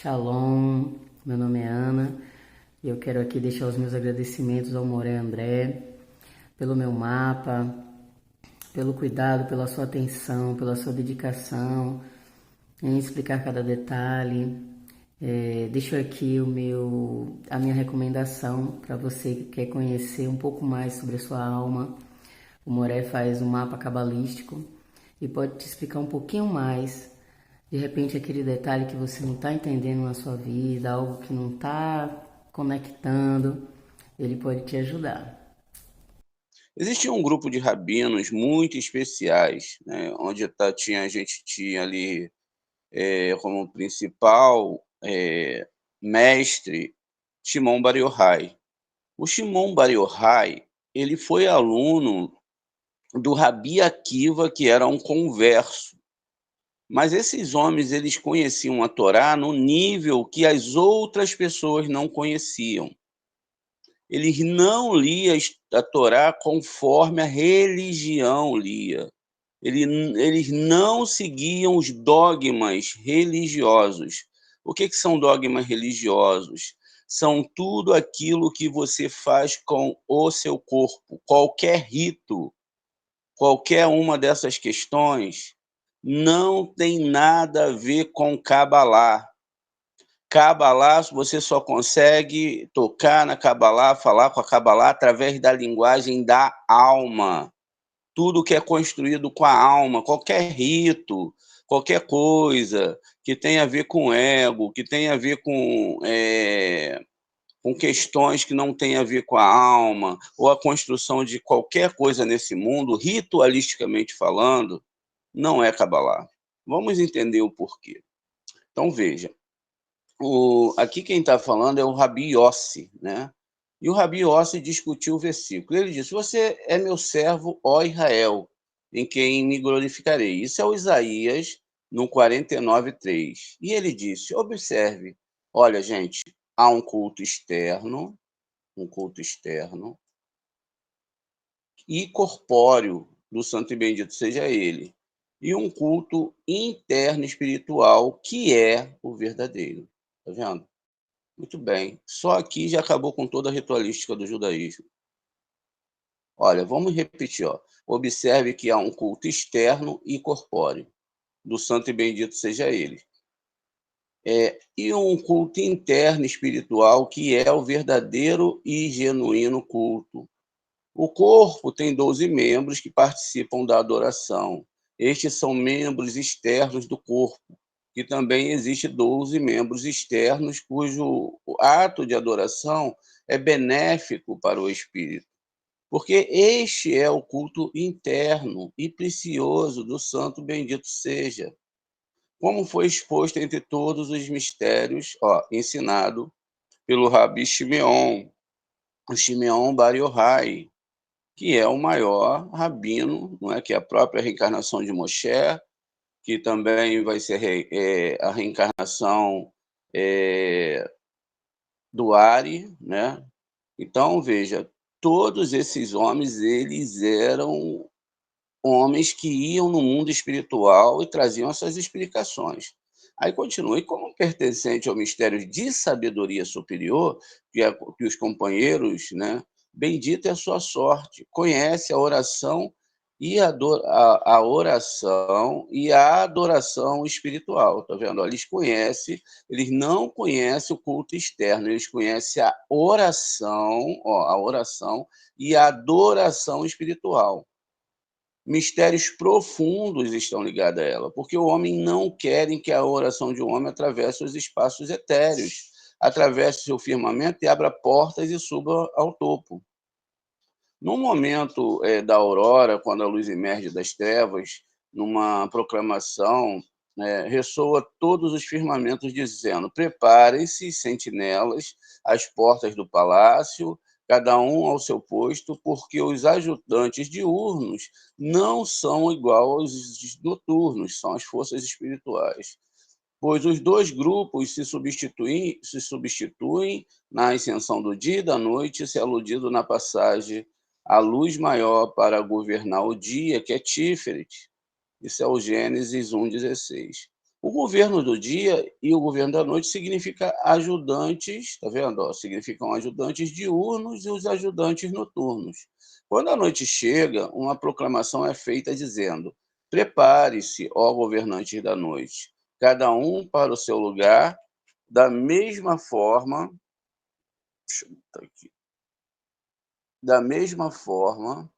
Shalom, meu nome é Ana e eu quero aqui deixar os meus agradecimentos ao Moré André pelo meu mapa, pelo cuidado, pela sua atenção, pela sua dedicação em explicar cada detalhe. Deixo aqui a minha recomendação para você que quer conhecer um pouco mais sobre a sua alma. O Moré faz um mapa cabalístico e pode te explicar um pouquinho mais. De repente, aquele detalhe que você não está entendendo na sua vida, algo que não está conectando, ele pode te ajudar. Existia um grupo de rabinos muito especiais, né, onde a gente tinha ali, como principal, mestre, Shimon Bar Yochai. O Shimon Bar Yochai, ele foi aluno do Rabi Akiva, que era um converso. Mas esses homens, eles conheciam a Torá no nível que as outras pessoas não conheciam. Eles não liam a Torá conforme a religião lia. Eles não seguiam os dogmas religiosos. O que são dogmas religiosos? São tudo aquilo que você faz com o seu corpo. Qualquer rito, qualquer uma dessas questões, não tem nada a ver com Cabalá. Cabalá, você só consegue tocar na Cabalá, falar com a Cabalá através da linguagem da alma. Tudo que é construído com a alma, qualquer rito, qualquer coisa que tenha a ver com ego, que tenha a ver com questões que não têm a ver com a alma, ou a construção de qualquer coisa nesse mundo, ritualisticamente falando, não é Cabalá. Vamos entender o porquê. Então, veja, aqui quem está falando é o Rabi Yossi, né? E o Rabi Yossi discutiu o versículo. Ele disse: Você é meu servo, ó Israel, em quem me glorificarei. Isso é o Isaías, no 49:3. E ele disse: Observe, olha, gente, há um culto externo e corpóreo do santo e bendito seja ele, e um culto interno espiritual que é o verdadeiro. Tá vendo? Muito bem. Só aqui já acabou com toda a ritualística do judaísmo. Olha, vamos repetir, ó. Observe que há um culto externo e corpóreo, do santo e bendito seja ele. E um culto interno espiritual, que é o verdadeiro e genuíno culto. O corpo tem 12 membros que participam da adoração. Estes são membros externos do corpo, que também existe 12 membros externos cujo ato de adoração é benéfico para o espírito. Porque este é o culto interno e precioso do santo bendito seja, como foi exposto entre todos os mistérios, ensinado pelo Rabi Shimeon, o Shimeon Bar Yochai, que é o maior rabino, não é? Que é a própria reencarnação de Moshe, que também vai ser a reencarnação do Ari, né? Então, veja, todos esses homens, eles eram homens que iam no mundo espiritual e traziam essas explicações. Aí continua, e como pertencente ao mistério de sabedoria superior, que os companheiros, né, bendita é a sua sorte, conhece a oração e a oração e a adoração espiritual, tá vendo? Eles conhecem, eles não conhecem o culto externo, eles conhecem a oração e a adoração espiritual. Mistérios profundos estão ligados a ela, porque o homem não quer que a oração de um homem atravesse os espaços etéreos, atravesse seu firmamento e abra portas e suba ao topo. No momento da aurora, quando a luz emerge das trevas, numa proclamação, ressoa todos os firmamentos dizendo: preparem-se, sentinelas, às portas do palácio, cada um ao seu posto, porque os ajudantes diurnos não são igual aos noturnos, são as forças espirituais. Pois os dois grupos se substituem na ascensão do dia e da noite, se aludido na passagem a luz maior para governar o dia, que é Tiferet. Isso é o Gênesis 1:16. O governo do dia e o governo da noite significa ajudantes, tá vendo, ó? Significam ajudantes diurnos e os ajudantes noturnos. Quando a noite chega, uma proclamação é feita dizendo: "Prepare-se, ó governantes da noite, cada um para o seu lugar, da mesma forma", deixa eu botar aqui, da mesma forma.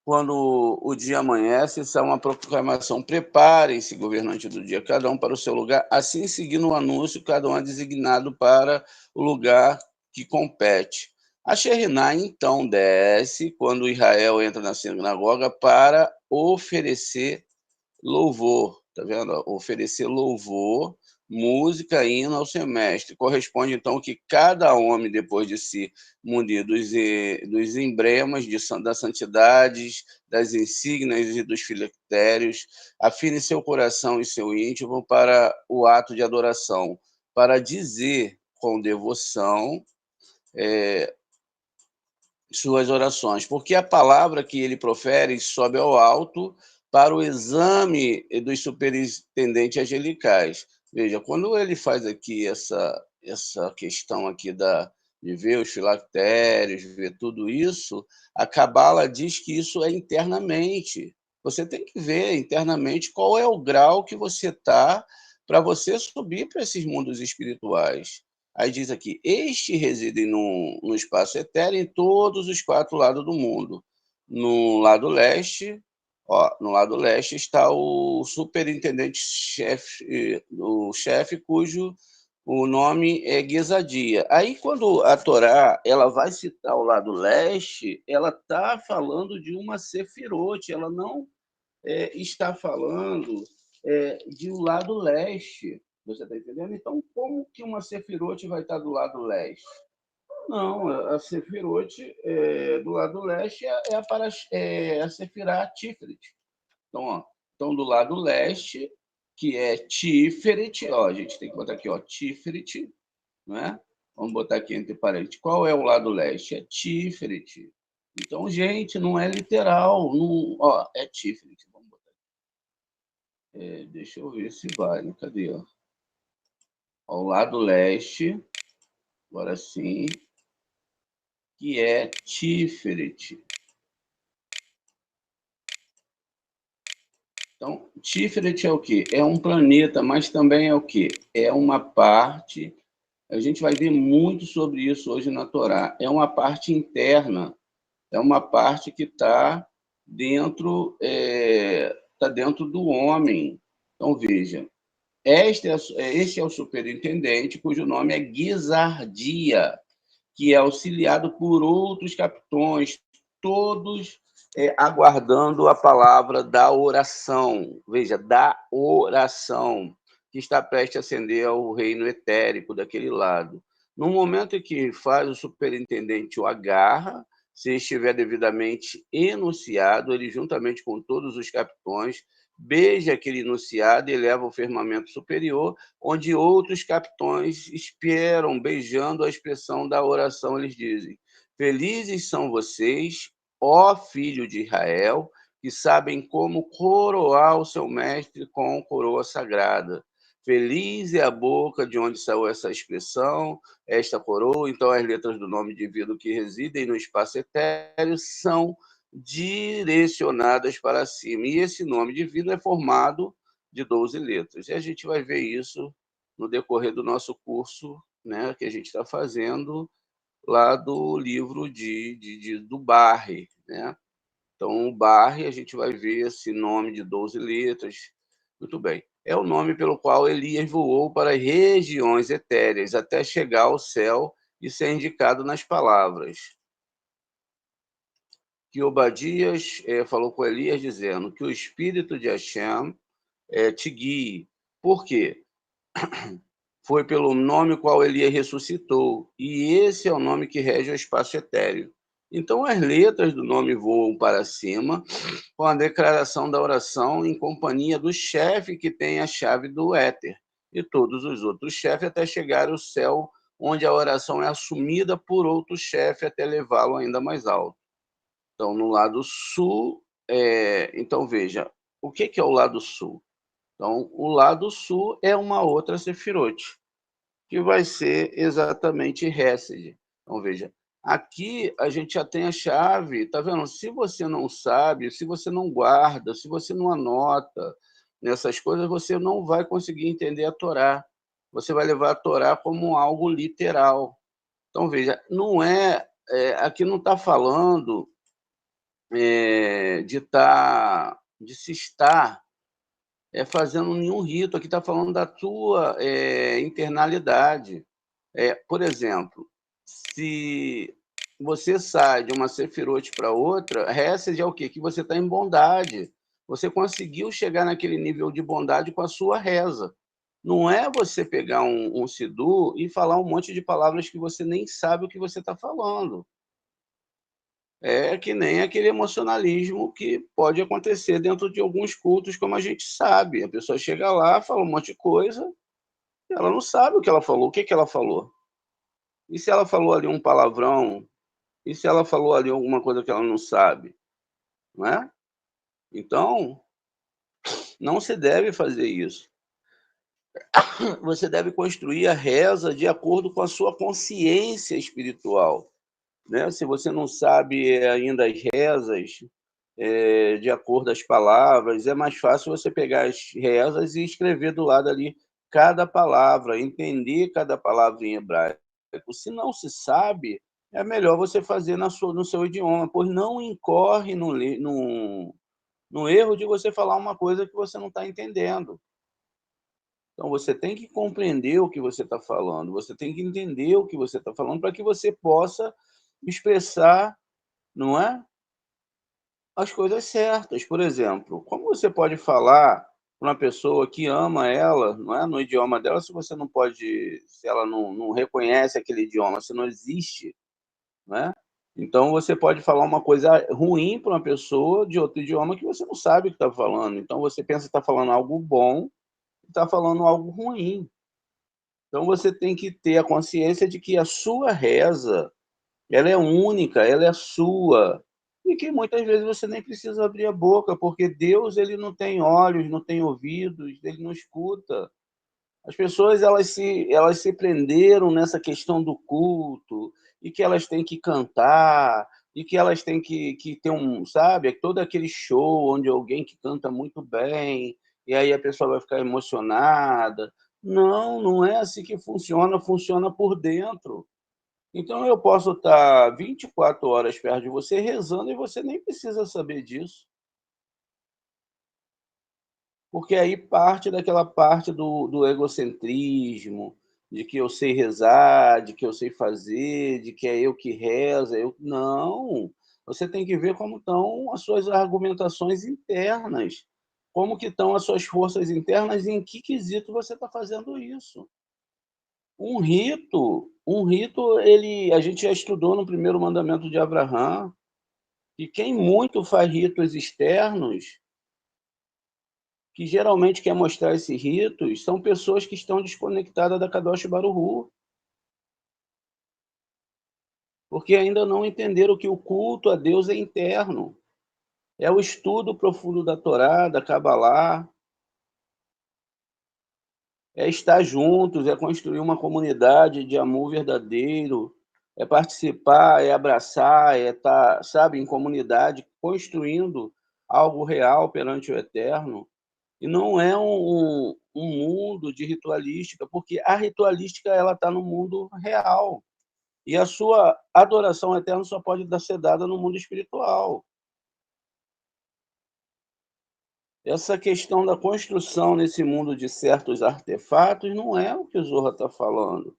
Quando o dia amanhece, isso é uma proclamação: "Preparem-se, governante do dia, cada um para o seu lugar", assim seguindo o anúncio, cada um é designado para o lugar que compete. A Sheriná, então, desce quando Israel entra na sinagoga para oferecer louvor, tá vendo? Oferecer louvor, música, hino ao seu mestre. Corresponde, então, que cada homem, depois de se munir dos emblemas das santidades, das insígnias e dos filactérios, afine seu coração e seu íntimo para o ato de adoração, para dizer com devoção suas orações, porque a palavra que ele profere sobe ao alto para o exame dos superintendentes angelicais. Veja, quando ele faz aqui essa questão aqui de ver os filactérios, ver tudo isso, a Cabala diz que isso é internamente. Você tem que ver internamente qual é o grau que você está para você subir para esses mundos espirituais. Aí diz aqui: "Este reside no espaço etéreo em todos os 4 lados do mundo. No lado leste", ó, no lado leste está o superintendente-chefe, o chefe cujo o nome é Guesadia. Aí quando a Torá, ela vai citar o lado leste, ela está falando de uma sefirote, ela não está falando de um lado leste. Você está entendendo? Então, como que uma Sefirote vai estar do lado leste? Não, a Sefirote do lado leste é a Sefirá Tiferet. Então, ó, então, do lado leste, que é Tiferet, ó, a gente tem que botar aqui, ó, Tiferet, né? Vamos botar aqui entre parênteses. Qual é o lado leste? É Tiferet. Então, gente, não é literal, não, ó, é Tiferet. Vamos botar. Deixa eu ver se vai, né? Cadê? Ó? Ao lado leste, agora sim, que é Tiferet. Então, Tiferet é o quê? É um planeta, mas também é o quê? É uma parte, a gente vai ver muito sobre isso hoje na Torá, é uma parte interna, é uma parte que está dentro do homem. Então, veja, este é o superintendente, cujo nome é Guizardia, que é auxiliado por outros capitões, todos aguardando a palavra da oração. Veja, da oração, que está prestes a ascender ao reino etérico daquele lado. No momento em que faz, o superintendente o agarra, se estiver devidamente enunciado, ele, juntamente com todos os capitões, beija aquele enunciado e leva ao firmamento superior, onde outros capitões esperam, beijando a expressão da oração. Eles dizem: "Felizes são vocês, ó filho de Israel, que sabem como coroar o seu mestre com coroa sagrada. Feliz é a boca de onde saiu essa expressão, esta coroa". Então, as letras do nome divino que residem no espaço etéreo são direcionadas para cima. E esse nome divino é formado de 12 letras. E a gente vai ver isso no decorrer do nosso curso, né, que a gente está fazendo lá do livro do Barre, né? Então, o Barre, a gente vai ver esse nome de 12 letras. Muito bem. É o nome pelo qual Elias voou para as regiões etéreas, até chegar ao céu e ser indicado nas palavras que Obadias falou com Elias, dizendo que o Espírito de Hashem te guie. Por quê? Foi pelo nome qual Elias ressuscitou, e esse é o nome que rege o espaço etéreo. Então, as letras do nome voam para cima com a declaração da oração em companhia do chefe que tem a chave do éter, e todos os outros chefes até chegar ao céu, onde a oração é assumida por outro chefe até levá-lo ainda mais alto. Então, no lado sul, então veja, o que é o lado sul? Então, o lado sul é uma outra Sefirote, que vai ser exatamente Hesed. Então, veja, aqui a gente já tem a chave, tá vendo? Se você não sabe, se você não guarda, se você não anota nessas coisas, você não vai conseguir entender a Torá. Você vai levar a Torá como algo literal. Então, veja, não aqui não está falando de se estar fazendo nenhum rito, aqui está falando da tua internalidade. Por exemplo, se você sai de uma sefirote para outra, Hesed é o quê? Que você está em bondade. Você conseguiu chegar naquele nível de bondade com a sua reza. Não é você pegar um Sidu e falar um monte de palavras que você nem sabe o que você está falando. É que nem aquele emocionalismo que pode acontecer dentro de alguns cultos, como a gente sabe. A pessoa chega lá, fala um monte de coisa, e ela não sabe o que ela falou, o que ela falou. E se ela falou ali um palavrão? E se ela falou ali alguma coisa que ela não sabe? Não é? Então, não se deve fazer isso. Você deve construir a reza de acordo com a sua consciência espiritual. Né? Se você não sabe ainda as rezas, de acordo às palavras, é mais fácil você pegar as rezas e escrever do lado ali cada palavra, entender cada palavra em hebraico. Se não se sabe, é melhor você fazer no seu idioma, pois não incorre no erro de você falar uma coisa que você não está entendendo. Então, você tem que compreender o que você está falando, você tem que entender o que você está falando para que você possa expressar, não é? As coisas certas. Por exemplo, como você pode falar para uma pessoa que ama ela, não é, no idioma dela, se você não pode, se ela não reconhece aquele idioma, se não existe, né? Então você pode falar uma coisa ruim para uma pessoa de outro idioma que você não sabe o que está falando. Então você pensa que está falando algo bom e está falando algo ruim. Então você tem que ter a consciência de que a sua reza, ela é única, ela é sua. E que muitas vezes você nem precisa abrir a boca, porque Deus, ele não tem olhos, não tem ouvidos, ele não escuta. As pessoas, elas se prenderam nessa questão do culto, e que elas têm que cantar, e que elas têm que ter sabe, todo aquele show onde alguém que canta muito bem, e aí a pessoa vai ficar emocionada. Não, não é assim que funciona, funciona por dentro. Então eu posso estar 24 horas perto de você rezando e você nem precisa saber disso, porque aí parte daquela parte do egocentrismo, de que eu sei rezar, de que eu sei fazer, de que é eu que reza. Não, você tem que ver como estão as suas argumentações internas, como que estão as suas forças internas e em que quesito você está fazendo isso. Um rito, a gente já estudou no primeiro mandamento de Abraão, que quem muito faz ritos externos, que geralmente quer mostrar esses ritos, são pessoas que estão desconectadas da Kadosh Baruch Hu, porque ainda não entenderam que o culto a Deus é interno, é o estudo profundo da Torá, da Kabbalah, é estar juntos, é construir uma comunidade de amor verdadeiro, é participar, é abraçar, é estar, sabe, em comunidade, construindo algo real perante o Eterno. E não é um mundo de ritualística, porque a ritualística ela está no mundo real. E a sua adoração eterna só pode ser dada no mundo espiritual. Essa questão da construção nesse mundo de certos artefatos não é o que o Zohar está falando.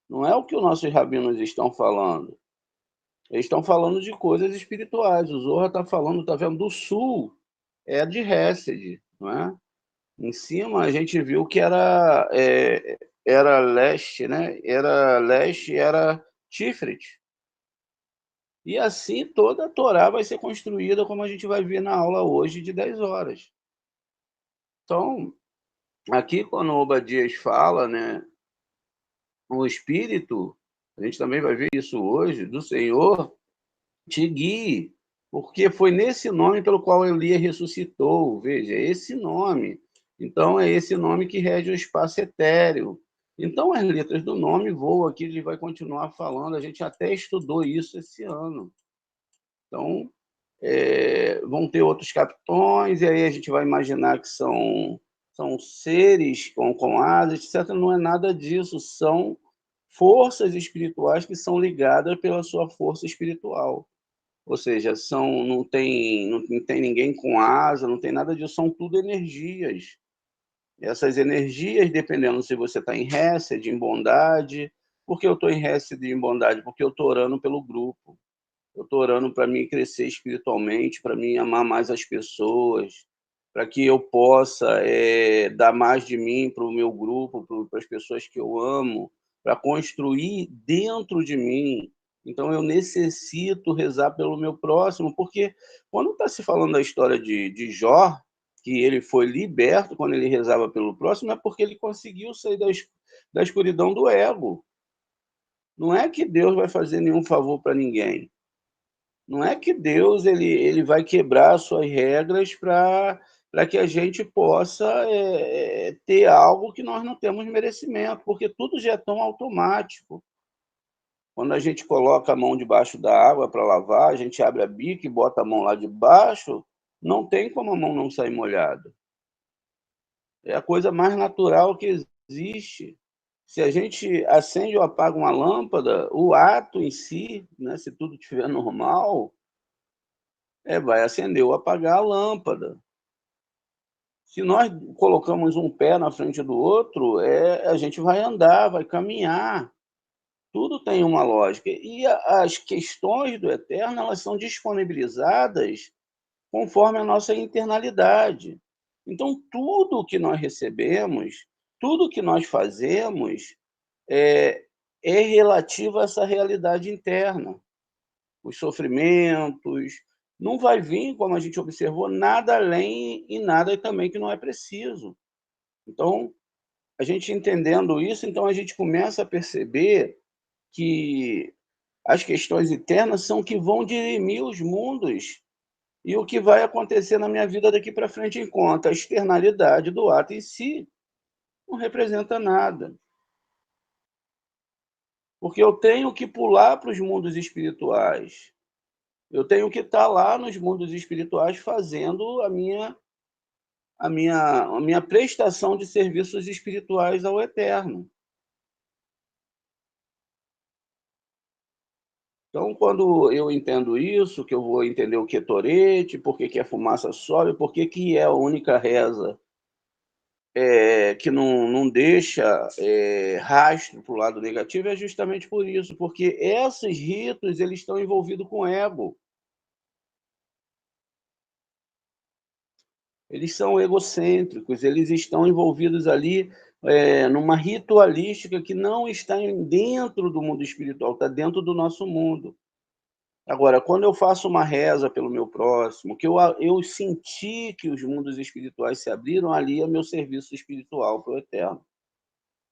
Não é o que os nossos rabinos estão falando. Eles estão falando de coisas espirituais. O Zohar está falando, está vendo, do sul, é de Hesed, não é? Em cima a gente viu que era leste, né? Era leste, era Tiferet. E assim toda a Torá vai ser construída, como a gente vai ver na aula hoje de 10 horas. Então, aqui quando o Obadias fala, né, o Espírito, a gente também vai ver isso hoje, do Senhor, te guie, porque foi nesse nome pelo qual Elias ressuscitou. Veja, esse nome. Então, é esse nome que rege o espaço etéreo. Então, as letras do nome voam aqui, ele vai continuar falando, a gente até estudou isso esse ano. Então, vão ter outros capitões, e aí a gente vai imaginar que são seres com asas, etc. Não é nada disso, são forças espirituais que são ligadas pela sua força espiritual. Ou seja, não tem ninguém com asa, não tem nada disso, são tudo energias. Essas energias, dependendo se você está em Hesed, em bondade. Por que eu estou em Hesed e em bondade? Porque eu estou orando pelo grupo. Eu estou orando para mim crescer espiritualmente, para mim amar mais as pessoas, para que eu possa dar mais de mim para o meu grupo, para as pessoas que eu amo, para construir dentro de mim. Então, eu necessito rezar pelo meu próximo, porque quando está se falando da história de Jó, que ele foi liberto quando ele rezava pelo próximo, é porque ele conseguiu sair da escuridão do ego. Não é que Deus vai fazer nenhum favor para ninguém. Não é que Deus ele vai quebrar suas regras para que a gente possa ter algo que nós não temos merecimento, porque tudo já é tão automático. Quando a gente coloca a mão debaixo da água para lavar, a gente abre a bica e bota a mão lá debaixo, não tem como a mão não sair molhada. É a coisa mais natural que existe. Se a gente acende ou apaga uma lâmpada, o ato em si, né, se tudo estiver normal, vai acender ou apagar a lâmpada. Se nós colocamos um pé na frente do outro, a gente vai andar, vai caminhar. Tudo tem uma lógica. E as questões do eterno, elas são disponibilizadas conforme a nossa internalidade. Então, tudo que nós recebemos, tudo que nós fazemos, é, é relativo a essa realidade interna. Os sofrimentos, não vai vir, como a gente observou, nada além e nada também que não é preciso. Então, a gente entendendo isso, então a gente começa a perceber que as questões internas são que vão dirimir os mundos e o que vai acontecer na minha vida daqui para frente, enquanto a externalidade do ato em si não representa nada. Porque eu tenho que pular para os mundos espirituais. Eu tenho que estar lá nos mundos espirituais fazendo a minha prestação de serviços espirituais ao eterno. Então, quando eu entendo isso, que eu vou entender o que é torete, por que que a fumaça sobe, por que que é a única reza que não deixa rastro para o lado negativo, é justamente por isso, porque esses ritos eles estão envolvidos com ego. Eles são egocêntricos, eles estão envolvidos ali numa ritualística que não está dentro do mundo espiritual, está dentro do nosso mundo. Agora, quando eu faço uma reza pelo meu próximo, que eu senti que os mundos espirituais se abriram, ali é meu serviço espiritual para o eterno.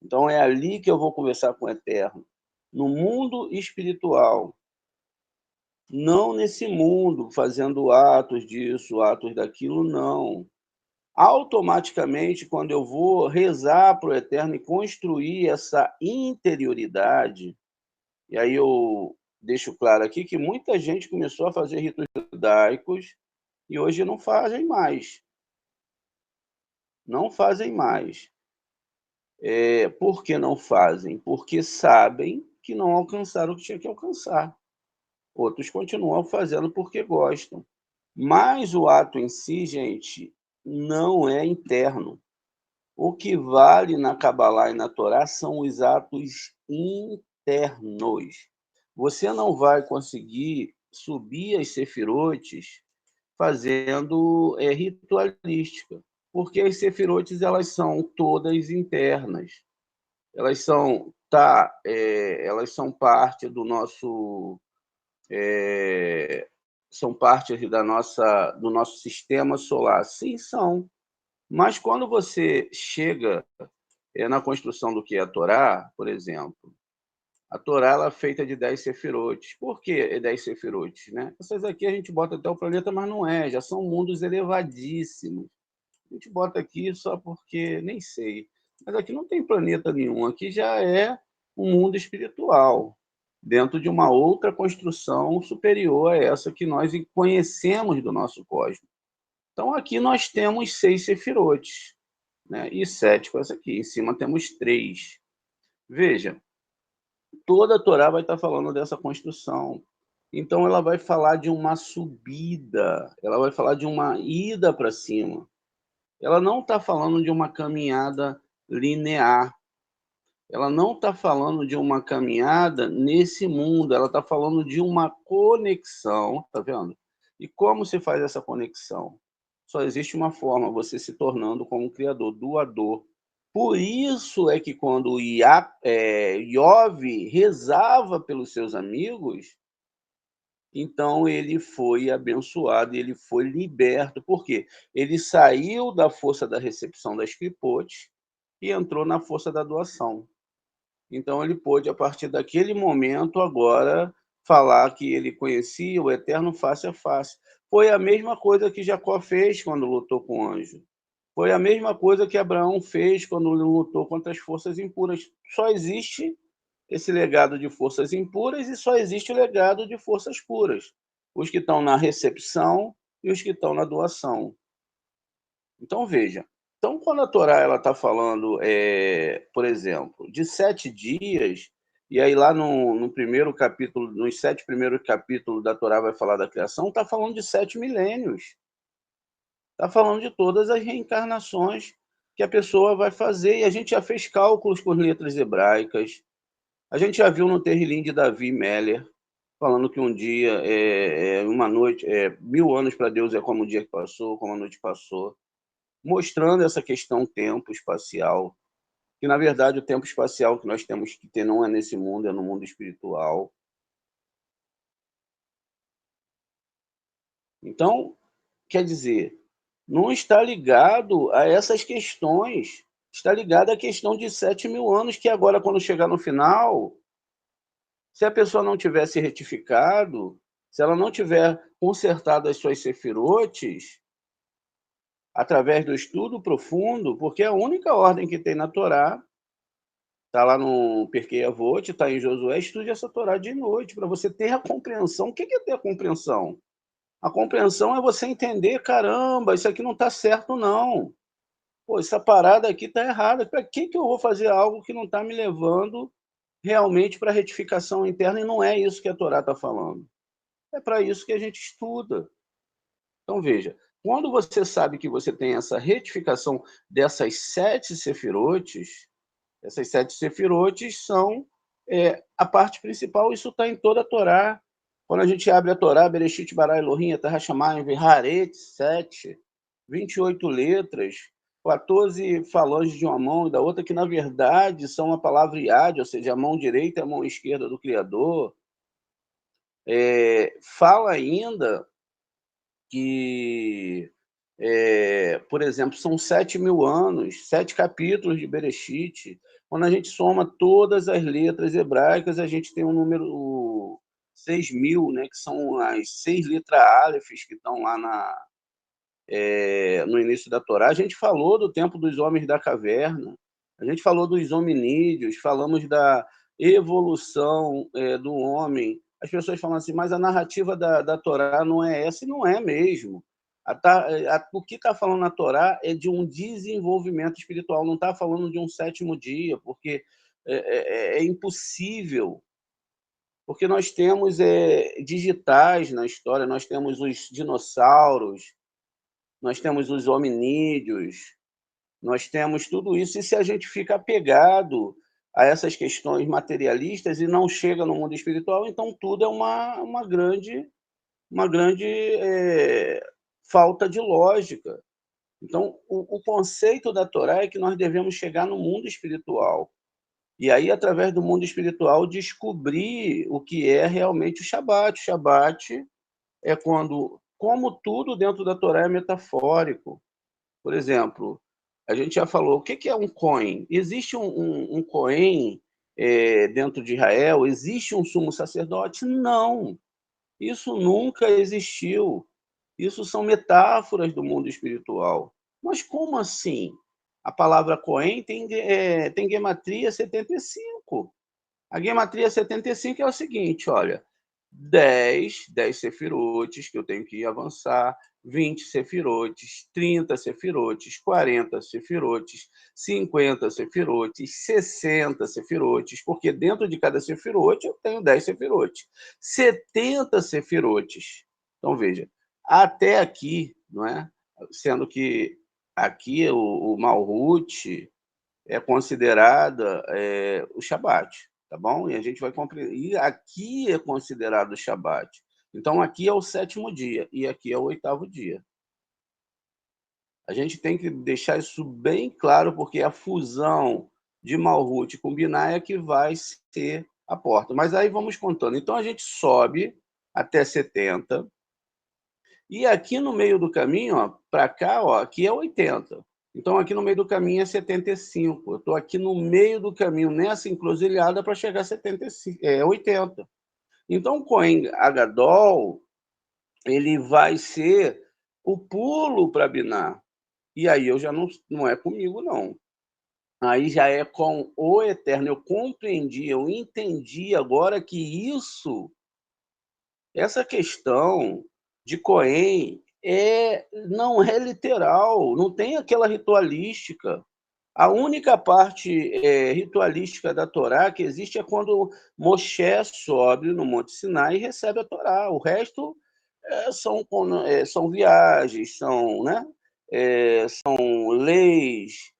Então, é ali que eu vou conversar com o eterno. No mundo espiritual, não nesse mundo, fazendo atos disso, atos daquilo, não. Automaticamente, quando eu vou rezar para o eterno e construir essa interioridade, e aí eu deixo claro aqui que muita gente começou a fazer ritos judaicos e hoje não fazem mais. Não fazem mais. Por que não fazem? Porque sabem que não alcançaram o que tinha que alcançar. Outros continuam fazendo porque gostam. Mas o ato em si, gente, não é interno. O que vale na Kabbalah e na Torá são os atos internos. Você não vai conseguir subir as sefirotes fazendo ritualística, porque as sefirotes elas são todas internas. Elas são parte do nosso são parte do nosso sistema solar. Sim, são. Mas quando você chega na construção do que é a Torá, por exemplo, a Torá ela é feita de 10 sefirotes. Por que 10 sefirotes? Né? Essas aqui a gente bota até o planeta, mas não é, já são mundos elevadíssimos. A gente bota aqui só porque nem sei. Mas aqui não tem planeta nenhum, aqui já é um mundo espiritual, dentro de uma outra construção superior a essa que nós conhecemos do nosso cosmos. Então aqui nós temos 6 sefirotes, né? E 7 com essa aqui. Em cima temos 3. Veja, toda a Torá vai estar falando dessa construção. Então ela vai falar de uma subida, ela vai falar de uma ida para cima. Ela não está falando de uma caminhada linear. Ela não está falando de uma caminhada nesse mundo, ela está falando de uma conexão, tá vendo? E como se faz essa conexão? Só existe uma forma, você se tornando como criador, doador. Por isso é que quando Iove rezava pelos seus amigos, então ele foi abençoado, ele foi liberto. Por quê? Ele saiu da força da recepção das clipotes e entrou na força da doação. Então ele pôde, a partir daquele momento, agora falar que ele conhecia o Eterno face a face. Foi a mesma coisa que Jacó fez quando lutou com o anjo. Foi a mesma coisa que Abraão fez quando lutou contra as forças impuras. Só existe esse legado de forças impuras e só existe o legado de forças puras. Os que estão na recepção e os que estão na doação. Então, veja. Então, quando a Torá está falando, por exemplo, de 7 dias, e aí lá no primeiro capítulo, nos 7 primeiros capítulos da Torá vai falar da criação, está falando de 7 milênios. Está falando de todas as reencarnações que a pessoa vai fazer. E a gente já fez cálculos com letras hebraicas. A gente já viu no Terrilim de Davi Meller, falando que um dia, uma noite, 1000 anos para Deus é como o dia que passou, como a noite passou, mostrando essa questão tempo espacial, que na verdade o tempo espacial que nós temos que ter não é nesse mundo, é no mundo espiritual. Então, quer dizer, não está ligado a essas questões, está ligado à questão de 7.000 anos, que agora, quando chegar no final, se a pessoa não tiver se retificado, se ela não tiver consertado as suas sefirotes, através do estudo profundo, porque é a única ordem que tem na Torá, está lá no Pirkei Avot, está em Josué, estude essa Torá de noite, para você ter a compreensão. O que é ter a compreensão? A compreensão é você entender, caramba, isso aqui não está certo, não. Pô, essa parada aqui está errada. Para que eu vou fazer algo que não está me levando realmente para retificação interna? E não é isso que a Torá está falando. É para isso que a gente estuda. Então, veja, quando você sabe que você tem essa retificação dessas 7 sefirotes, essas 7 sefirotes são a parte principal, isso está em toda a Torá. Quando a gente abre a Torá, Bereshit, Bara, Elohim, Eterra, Shamayim, Haret, 7, 28 letras, 14 falanges de uma mão e da outra, que na verdade são a palavra Yad, ou seja, a mão direita e a mão esquerda do Criador. Fala ainda que, por exemplo, são 7.000 anos, 7 capítulos de Bereshit. Quando a gente soma todas as letras hebraicas, a gente tem um número 6.000, né, que são as 6 letras Alephes que estão lá no início da Torá. A gente falou do tempo dos homens da caverna, a gente falou dos hominídeos, falamos da evolução do homem. As pessoas falam assim, mas a narrativa da Torá não é essa, e não é mesmo. O que está falando na Torá é de um desenvolvimento espiritual, não está falando de um 7º dia, porque é impossível. Porque nós temos digitais na história, nós temos os dinossauros, nós temos os hominídeos, nós temos tudo isso, e se a gente fica apegado a essas questões materialistas e não chega no mundo espiritual, então tudo é uma grande falta de lógica. Então, o conceito da Torá é que nós devemos chegar no mundo espiritual. E aí, através do mundo espiritual, descobrir o que é realmente o Shabat. O Shabat é quando, como tudo dentro da Torá é metafórico. Por exemplo, a gente já falou, o que é um Cohen? Existe um Cohen dentro de Israel? Existe um sumo sacerdote? Não, isso nunca existiu. Isso são metáforas do mundo espiritual. Mas como assim? A palavra Cohen tem gematria 75. A gematria 75 é o seguinte, olha, 10 sefirotes que eu tenho que avançar, 20 sefirotes, 30 sefirotes, 40 sefirotes, 50 sefirotes, 60 sefirotes, porque dentro de cada sefirote eu tenho 10 sefirotes, 70 sefirotes. Então, veja, até aqui, não é? Sendo que aqui o Malhut é considerada o Shabat, tá bom? E a gente vai compreender. E aqui é considerado o Shabat. Então, aqui é o 7º dia e aqui é o 8º dia. A gente tem que deixar isso bem claro, porque a fusão de Malhut com Binah é que vai ser a porta. Mas aí vamos contando. Então, a gente sobe até 70, e aqui no meio do caminho, para cá, ó, aqui é 80. Então, aqui no meio do caminho é 75. Eu estou aqui no meio do caminho, nessa encruzilhada, para chegar a 75, 80. Então, o Cohen Agadol, ele vai ser o pulo para Binah. E aí eu já não é comigo, não. Aí já é com o Eterno. Eu compreendi, eu entendi agora que essa questão de Cohen não é literal, não tem aquela ritualística. A única parte ritualística da Torá que existe é quando Moshe sobe no Monte Sinai e recebe a Torá. O resto são viagens, né? São leis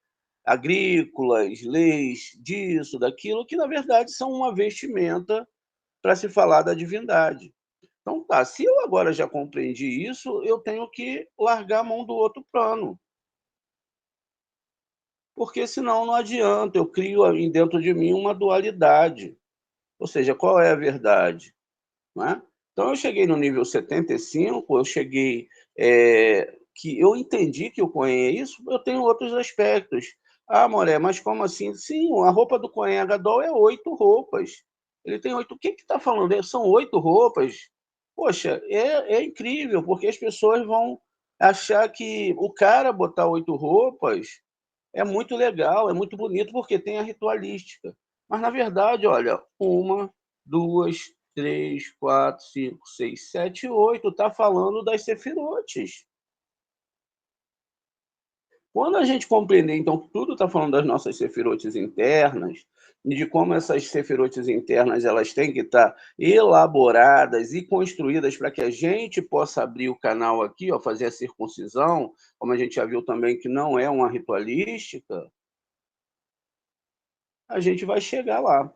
agrícolas, leis disso, daquilo, que na verdade são uma vestimenta para se falar da divindade. Então tá, se eu agora já compreendi isso, eu tenho que largar a mão do outro plano, porque senão não adianta, eu crio dentro de mim uma dualidade. Ou seja, qual é a verdade? Não é? Então eu cheguei no nível 75, eu cheguei que eu entendi que o Cohen é isso, eu tenho outros aspectos. Ah, Moré, mas como assim? Sim, a roupa do Cohen Agadol é 8 roupas. Ele tem 8. O que está falando? São 8 roupas? Poxa, é incrível, porque as pessoas vão achar que o cara botar 8 roupas é muito legal, é muito bonito, porque tem a ritualística. Mas, na verdade, olha, 1, 2, 3, 4, 5, 6, 7, 8, está falando das sefirotes. Quando a gente compreender, então, que tudo está falando das nossas sefirotes internas, e de como essas sefirotes internas elas têm que estar elaboradas e construídas para que a gente possa abrir o canal aqui, ó, fazer a circuncisão, como a gente já viu também que não é uma ritualística, a gente vai chegar lá.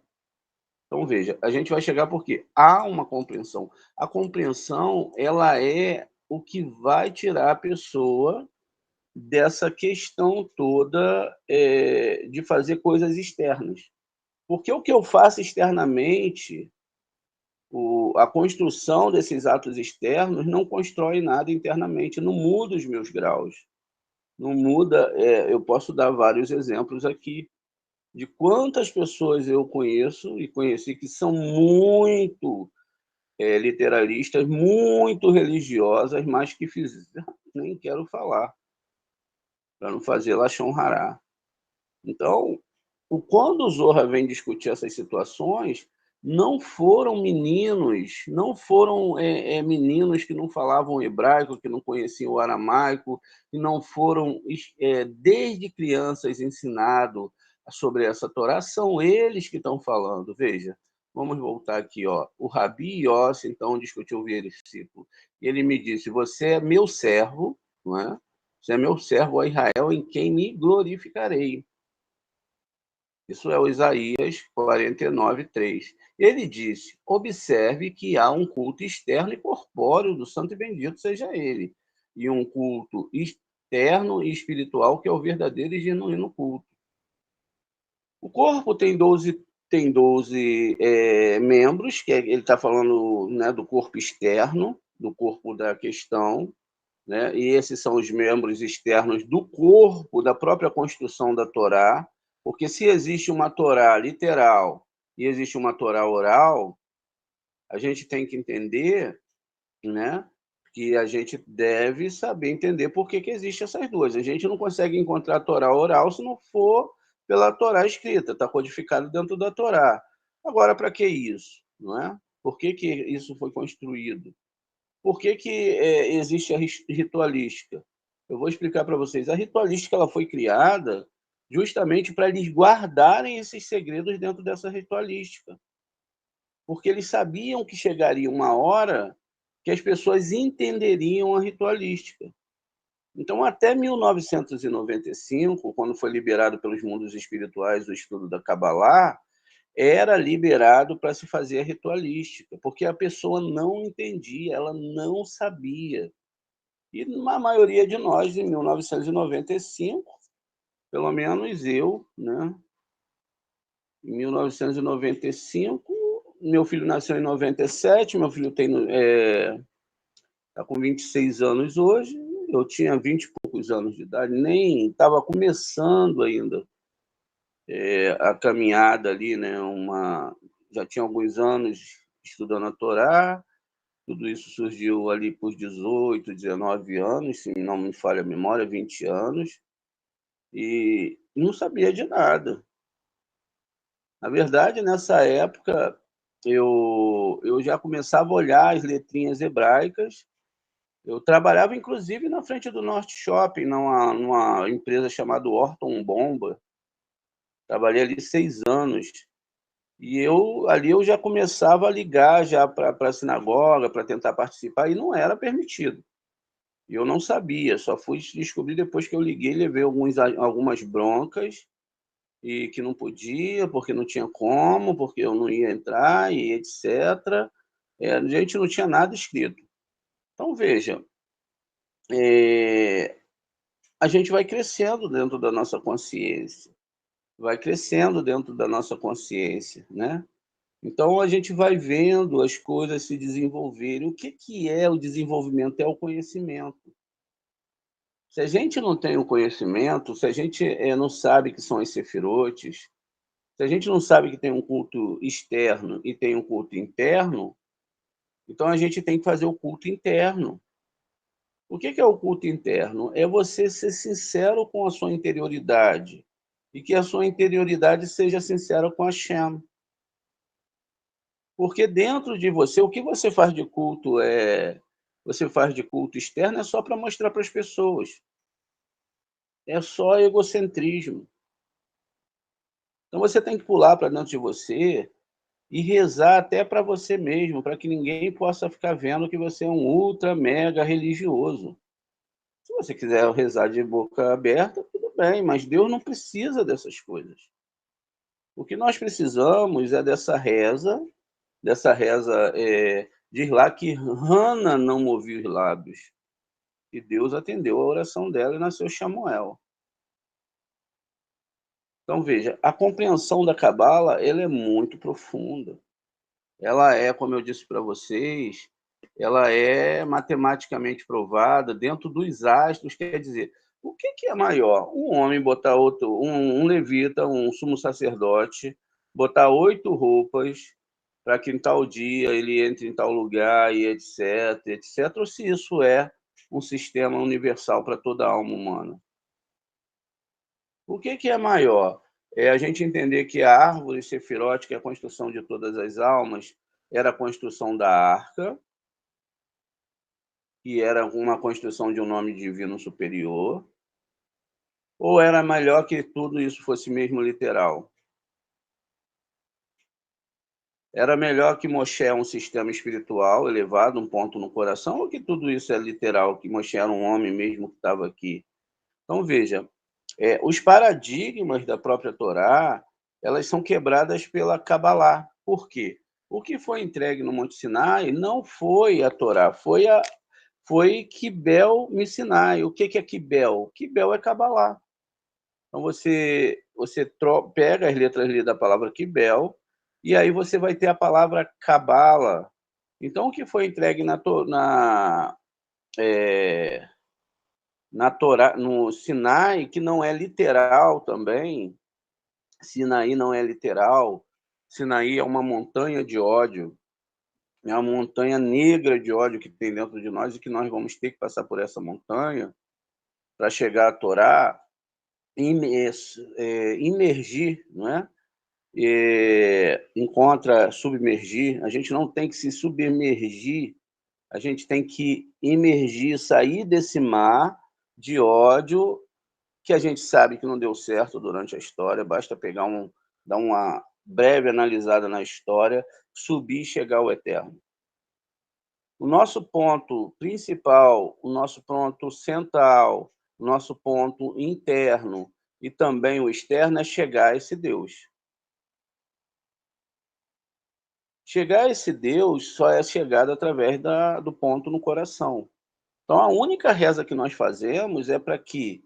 Então, veja, a gente vai chegar porque há uma compreensão. A compreensão, ela é o que vai tirar a pessoa dessa questão toda de fazer coisas externas. Porque o que eu faço externamente, a construção desses atos externos não constrói nada internamente, não muda os meus graus. Não muda, eu posso dar vários exemplos aqui de quantas pessoas eu conheço e conheci que são muito literalistas, muito religiosas, mas que fizeram, nem quero falar, para não fazer Lashon Hará. Então, quando o Zohar vem discutir essas situações, não foram meninos, não foram meninos que não falavam hebraico, que não conheciam o aramaico, que não foram desde crianças ensinados sobre essa Torá, são eles que estão falando. Veja, vamos voltar aqui, ó. O Rabi Yossi, então, discutiu o versículo. Ele me disse: você é meu servo, não é? Você é meu servo, ó Israel, em quem me glorificarei. Isso é o Isaías 49, 3. Ele disse: observe que há um culto externo e corpóreo do santo e bendito seja ele, e um culto externo e espiritual que é o verdadeiro e genuíno culto. O corpo tem 12 membros, que ele está falando, né, do corpo externo, do corpo da questão, né, e esses são os membros externos do corpo, da própria construção da Torá, porque se existe uma Torá literal e existe uma Torá oral, a gente tem que entender, né, que a gente deve saber entender por que existem essas duas. A gente não consegue encontrar a Torá oral se não for pela Torá escrita, está codificado dentro da Torá. Agora, para que isso? Não é? Por que isso foi construído? Por que existe a ritualística? Eu vou explicar para vocês. A ritualística ela foi criada justamente para eles guardarem esses segredos dentro dessa ritualística. Porque eles sabiam que chegaria uma hora que as pessoas entenderiam a ritualística. Então, até 1995, quando foi liberado pelos mundos espirituais o estudo da Kabbalah, era liberado para se fazer a ritualística, porque a pessoa não entendia, ela não sabia. E a maioria de nós, em 1995, pelo menos eu, né? Em 1995, meu filho nasceu em 97, meu filho está com 26 anos hoje, eu tinha 20 e poucos anos de idade, nem estava começando ainda a caminhada ali, né? Já tinha alguns anos estudando a Torá, tudo isso surgiu ali por 18, 19 anos, se não me falha a memória, 20 anos, e não sabia de nada. Na verdade, nessa época, eu já começava a olhar as letrinhas hebraicas. Eu trabalhava, inclusive, na frente do Norte Shopping, numa empresa chamada Orton Bomba. Trabalhei ali 6 anos. E ali eu já começava a ligar já para a sinagoga, para tentar participar, e não era permitido. E eu não sabia, só fui descobrir depois que eu liguei, levei algumas broncas, e que não podia, porque não tinha como, porque eu não ia entrar, e etc. A gente não tinha nada escrito. Então, veja, a gente vai crescendo dentro da nossa consciência, vai crescendo dentro da nossa consciência, né? Então, a gente vai vendo as coisas se desenvolverem. O que é o desenvolvimento? É o conhecimento. Se a gente não tem o conhecimento, se a gente não sabe que são as sefirotes, se a gente não sabe que tem um culto externo e tem um culto interno, então a gente tem que fazer o culto interno. O que é o culto interno? É você ser sincero com a sua interioridade e que a sua interioridade seja sincera com a Shem. Porque dentro de você, o que você faz de culto você faz de culto externo é só para mostrar para as pessoas. É só egocentrismo. Então você tem que pular para dentro de você e rezar até para você mesmo, para que ninguém possa ficar vendo que você é um ultra mega religioso. Se você quiser rezar de boca aberta, tudo bem, mas Deus não precisa dessas coisas. O que nós precisamos é dessa reza, diz lá que Hana não movia os lábios, e Deus atendeu a oração dela e nasceu Samuel. Então, veja, a compreensão da Cabala ela é muito profunda. Ela como eu disse para vocês, ela é matematicamente provada dentro dos astros, quer dizer, o que é maior? Um homem botar um levita, um sumo sacerdote, botar 8 roupas para que em tal dia ele entre em tal lugar e etc, etc, ou se isso é um sistema universal para toda a alma humana? O que é maior? É a gente entender que a árvore Sefirot, que é a construção de todas as almas, era a construção da arca, que era uma construção de um nome divino superior, ou era melhor que tudo isso fosse mesmo literal? Era melhor que Moshe é um sistema espiritual elevado, um ponto no coração, ou que tudo isso é literal, que Moshe era um homem mesmo que estava aqui? Então, veja, os paradigmas da própria Torá, elas são quebradas pela Kabbalah. Por quê? O que foi entregue no Monte Sinai não foi a Torá, foi Kibel Sinai. O que é Kibel? Kibel é Kabbalah. Então, você pega as letras ali da palavra Kibel, e aí você vai ter a palavra Kabbalah. Então, o que foi entregue na Torá, no Sinai, que não é literal também, Sinaí não é literal, Sinaí é uma montanha de ódio. É a montanha negra de ódio que tem dentro de nós e que nós vamos ter que passar por essa montanha para chegar à Torá, imergir, não é? Encontra submergir, a gente não tem que se submergir, a gente tem que imergir, sair desse mar de ódio que a gente sabe que não deu certo durante a história, basta dar uma breve analisada na história, subir e chegar ao eterno. O nosso ponto principal, o nosso ponto central, o nosso ponto interno e também o externo é chegar a esse Deus. Chegar a esse Deus só é chegado através do ponto no coração. Então, a única reza que nós fazemos é para que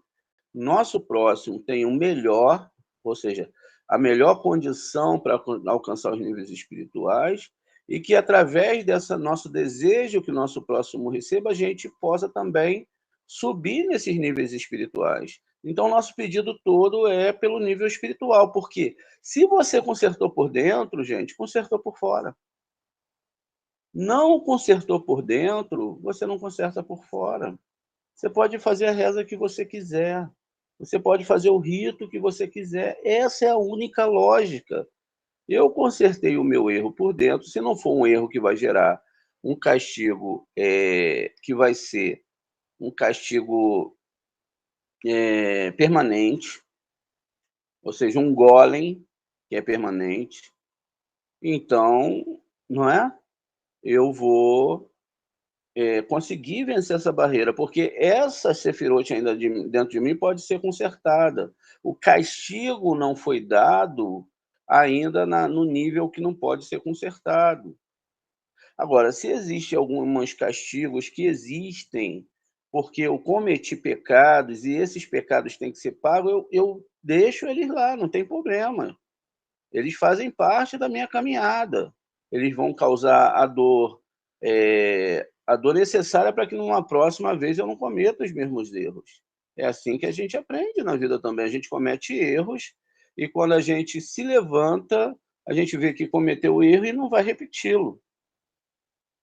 nosso próximo tenha o melhor, ou seja, a melhor condição para alcançar os níveis espirituais, e que através desse nosso desejo que o nosso próximo receba, a gente possa também subir nesses níveis espirituais. Então, nosso pedido todo é pelo nível espiritual, porque se você consertou por dentro, gente, consertou por fora. Não consertou por dentro, você não conserta por fora. Você pode fazer a reza que você quiser. Você pode fazer o rito que você quiser. Essa é a única lógica. Eu consertei o meu erro por dentro. Se não for um erro que vai gerar um castigo, que vai ser um castigo permanente, ou seja, um golem que é permanente, então, não é? Eu vou conseguir vencer essa barreira, porque essa Sefirot ainda dentro de mim pode ser consertada. O castigo não foi dado ainda no nível que não pode ser consertado. Agora, se existem alguns castigos que existem porque eu cometi pecados e esses pecados têm que ser pagos, eu deixo eles lá, não tem problema. Eles fazem parte da minha caminhada. Eles vão causar a dor necessária para que numa próxima vez eu não cometa os mesmos erros. É assim que a gente aprende na vida também. A gente comete erros e quando a gente se levanta, a gente vê que cometeu o erro e não vai repeti-lo.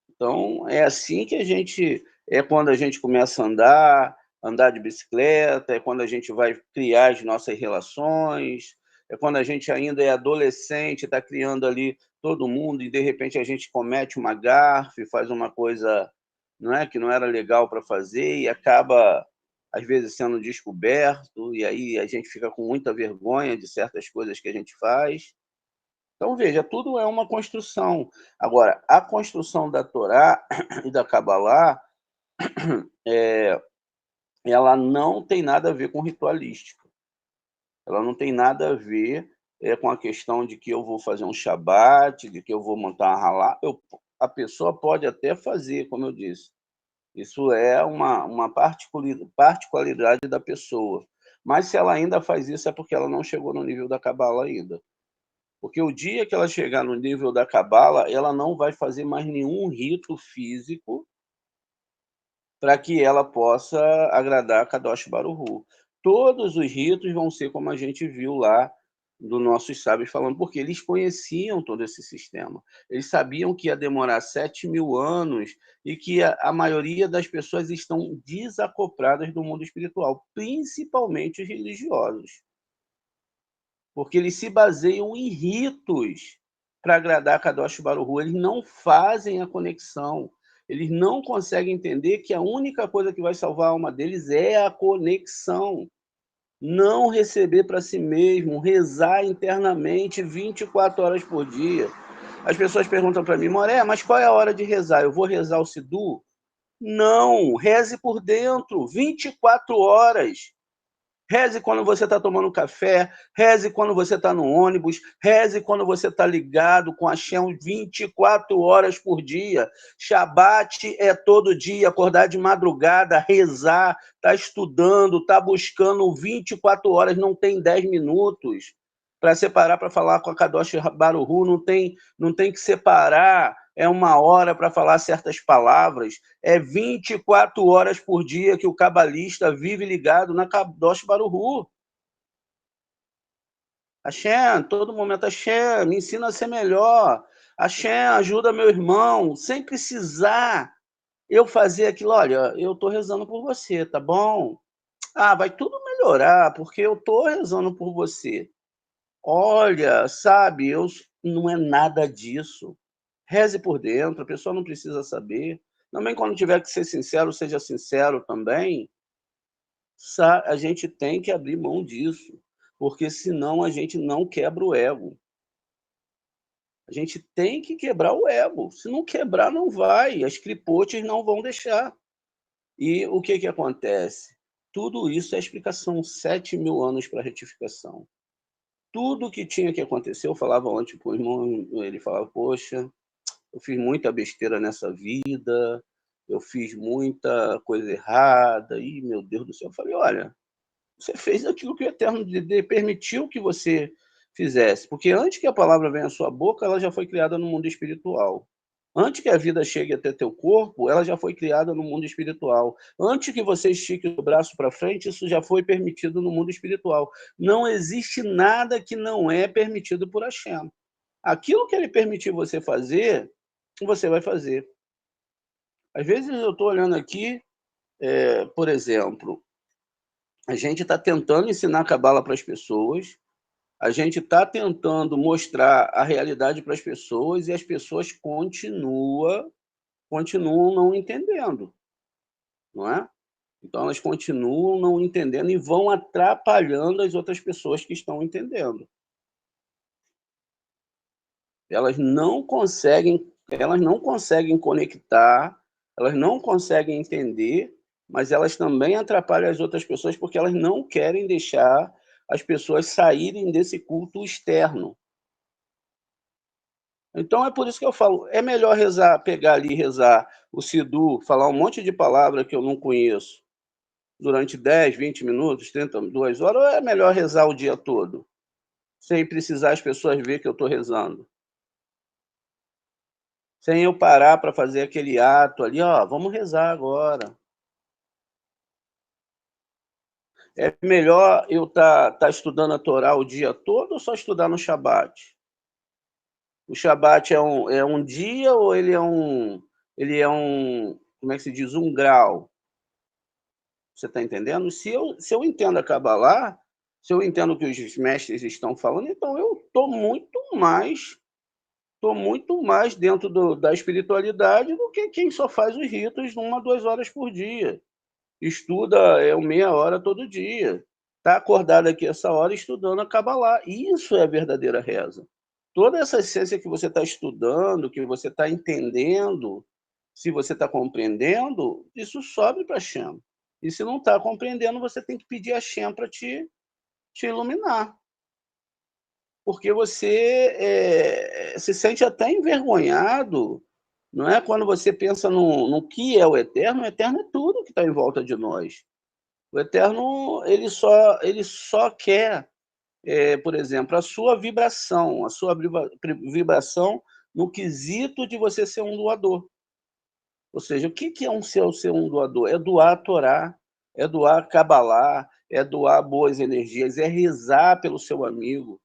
Então, é assim que é quando a gente começa a andar de bicicleta, é quando a gente vai criar as nossas relações, é quando a gente ainda é adolescente, está criando ali todo mundo e de repente a gente comete uma gafe, faz uma coisa, não é, que não era legal para fazer e acaba às vezes sendo descoberto e aí a gente fica com muita vergonha de certas coisas que a gente faz. Então, veja, tudo é uma construção. Agora, a construção da Torá e da Kabbalah, ela não tem nada a ver com ritualística. Ela não tem nada a ver com a questão de que eu vou fazer um shabat, de que eu vou montar uma halá. A pessoa pode até fazer, como eu disse. Isso é uma particularidade da pessoa. Mas se ela ainda faz isso, é porque ela não chegou no nível da Kabbalah ainda. Porque o dia que ela chegar no nível da Cabala, ela não vai fazer mais nenhum rito físico para que ela possa agradar a Kadosh Baruch Hu. Todos os ritos vão ser como a gente viu lá dos nossos sábios falando, porque eles conheciam todo esse sistema. Eles sabiam que ia demorar 7.000 anos e que a maioria das pessoas estão desacopladas do mundo espiritual, principalmente os religiosos. Porque eles se baseiam em ritos para agradar a Kadosh Baruch Hu. Eles não fazem a conexão. Eles não conseguem entender que a única coisa que vai salvar a alma deles é a conexão. Não receber para si mesmo, rezar internamente 24 horas por dia. As pessoas perguntam para mim, Moré, mas qual é a hora de rezar? Eu vou rezar o Sidu? Não, reze por dentro, 24 horas. Reze quando você está tomando café, reze quando você está no ônibus, reze quando você está ligado com a Shem 24 horas por dia. Shabat é todo dia, acordar de madrugada, rezar, tá estudando, tá buscando 24 horas, não tem 10 minutos para separar para falar com a Kadosh Baruch Hu, não tem que separar uma hora para falar certas palavras, 24 horas por dia que o cabalista vive ligado na Kadosh Baruch Hu. Hashem, todo momento, Hashem, me ensina a ser melhor. Axé, ajuda meu irmão, sem precisar eu fazer aquilo. Olha, eu estou rezando por você, tá bom? Ah, vai tudo melhorar, porque eu estou rezando por você. Olha, sabe, não é nada disso. Reze por dentro, a pessoa não precisa saber. Também quando tiver que ser sincero, seja sincero também. A gente tem que abrir mão disso, porque senão a gente não quebra o ego. A gente tem que quebrar o ego. Se não quebrar, não vai. As clipotes não vão deixar. E o que que acontece? Tudo isso é explicação, 7.000 anos para retificação. Tudo que tinha que acontecer, eu falava ontem para o irmão, ele falava: poxa, eu fiz muita besteira nessa vida, eu fiz muita coisa errada, e meu Deus do céu. Eu falei: olha, você fez aquilo que o Eterno permitiu que você fizesse, porque antes que a palavra venha à sua boca, ela já foi criada no mundo espiritual. Antes que a vida chegue até teu corpo, ela já foi criada no mundo espiritual. Antes que você estique o braço para frente, isso já foi permitido no mundo espiritual. Não existe nada que não é permitido por Hashem. Aquilo que ele permitir você fazer, você vai fazer. Às vezes eu estou olhando aqui, por exemplo, a gente está tentando ensinar Cabala para as pessoas, a gente está tentando mostrar a realidade para as pessoas e as pessoas continuam não entendendo, não é? Então elas continuam não entendendo e vão atrapalhando as outras pessoas que estão entendendo. Elas não conseguem conectar, elas não conseguem entender, mas elas também atrapalham as outras pessoas porque elas não querem deixar as pessoas saírem desse culto externo. Então é por isso que eu falo, é melhor rezar, pegar ali e rezar o Sidu, falar um monte de palavra que eu não conheço, durante 10, 20 minutos, 30, 2 horas, ou é melhor rezar o dia todo, sem precisar as pessoas ver que eu estou rezando? Sem eu parar para fazer aquele ato ali, ó, vamos rezar agora. É melhor eu tá estudando a Torá o dia todo ou só estudar no Shabat? O Shabat é um dia ou ele é um, como é que se diz, um grau? Você está entendendo? Se eu entendo a Kabbalah, se eu entendo o que os mestres estão falando, então eu estou muito mais dentro da espiritualidade do que quem só faz os ritos 1, 2 horas por dia. Estuda meia hora todo dia. Está acordado aqui essa hora estudando a Kabbalah. Isso é a verdadeira reza. Toda essa essência que você está estudando, que você está entendendo, se você está compreendendo, isso sobe para a Shem. E se não está compreendendo, você tem que pedir a Shem para te iluminar. Porque você se sente até envergonhado, não é? Quando você pensa no que é o Eterno é tudo que está em volta de nós. O Eterno, ele só quer, por exemplo, a sua vibração no quesito de você ser um doador. Ou seja, o que é ser um doador? É doar a Torá, é doar Kabbalah, é doar boas energias, é rezar pelo seu amigo.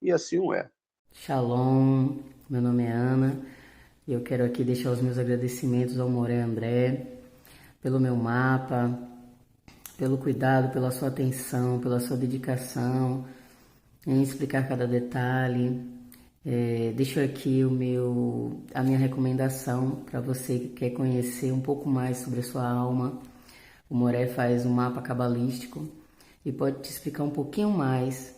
E assim o é. Shalom, meu nome é Ana e eu quero aqui deixar os meus agradecimentos ao Moré André pelo meu mapa, pelo cuidado, pela sua atenção, pela sua dedicação em explicar cada detalhe. Deixo aqui a minha recomendação para você que quer conhecer um pouco mais sobre a sua alma. O Moré faz um mapa cabalístico e pode te explicar um pouquinho mais.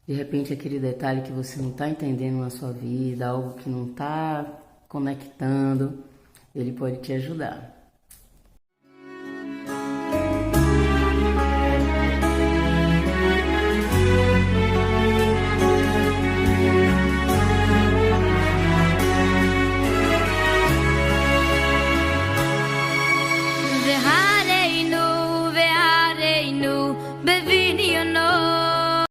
De repente, aquele detalhe que você não está entendendo na sua vida, algo que não está conectando, ele pode te ajudar.